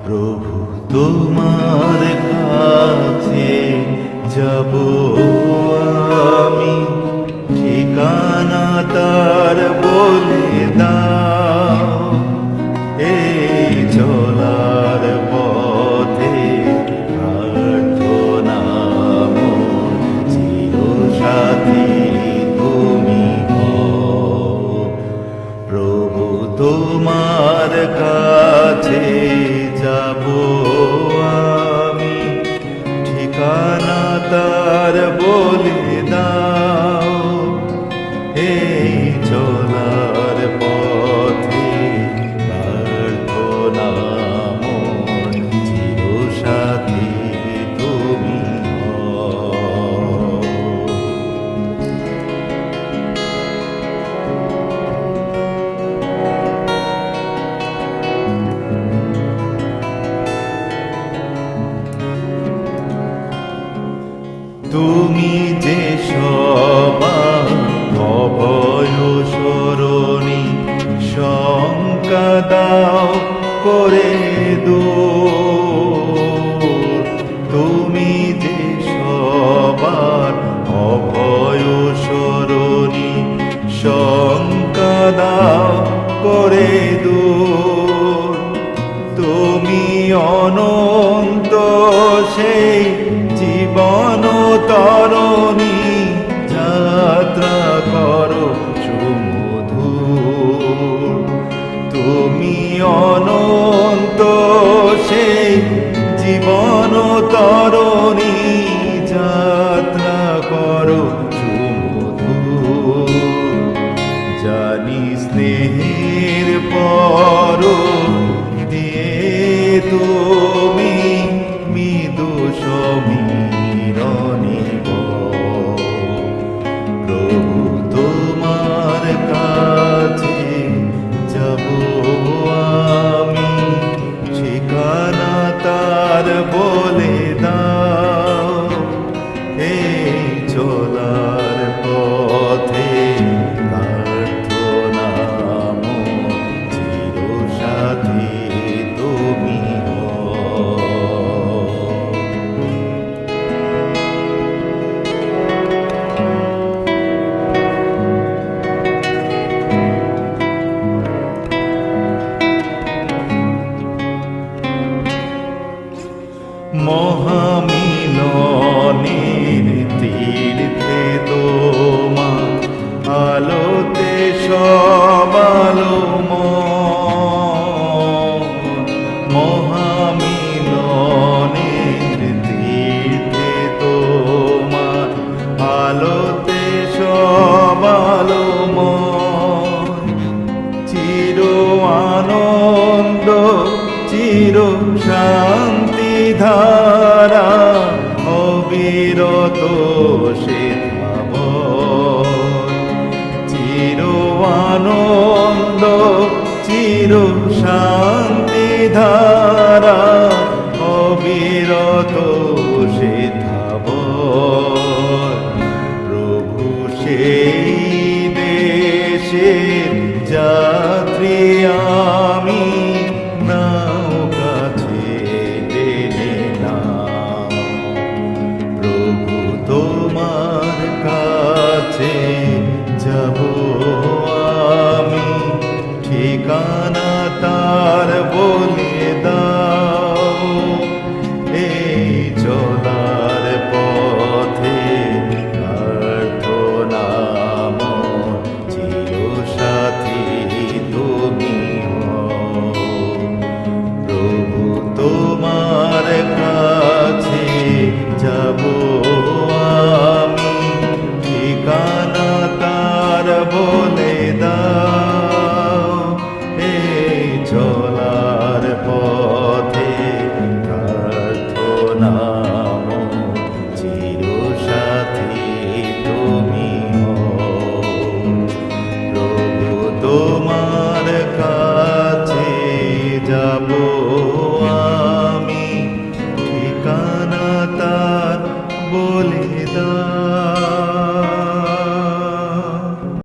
প্রভু তোমার কাছে যাব আমি, ঠিকানা তার বলে দাও। এই চলার পথে প্রার্থনা মোর চিরসাথী তুমি হও। প্রভু তোমার কাছে যাব আমি, ঠিকানা তার বলে দাও। এই চলার পথে প্রার্থনা মোর চিরসাথী তুমি হও। তুমি যে সবার অভয় সরণি, শঙ্কা দাও করে দূর। তুমি যে সবার অভয় সরণি, শঙ্কা দাও করে দূর। তুমি অনন্ত সেই জীবন তরণী, যাত্রা করো সুমধুর। তুমি অনন্ত সেই জীবন তরণী, যাত্রা করো সুমধুর। জানি স্নেহের পর দিয়ে তুমি মৃদু সমীরণী গো। প্রভু তোমার কাছে যাব আমি, ঠিকানা তার বলে দাও। এই চলার পথে প্রার্থনা মোর চিরসাথী তুমি হও। মহামিলনের তীর্থে তোমার আলোতে সব আলোময়। মহামিলনের তীর্থে তোমার আলোতে সব আলোময়। চির আনন্দ চির শান্তি ধারা অবিরত সে ধাবন। চির আনন্দ চির শান্তি ধারা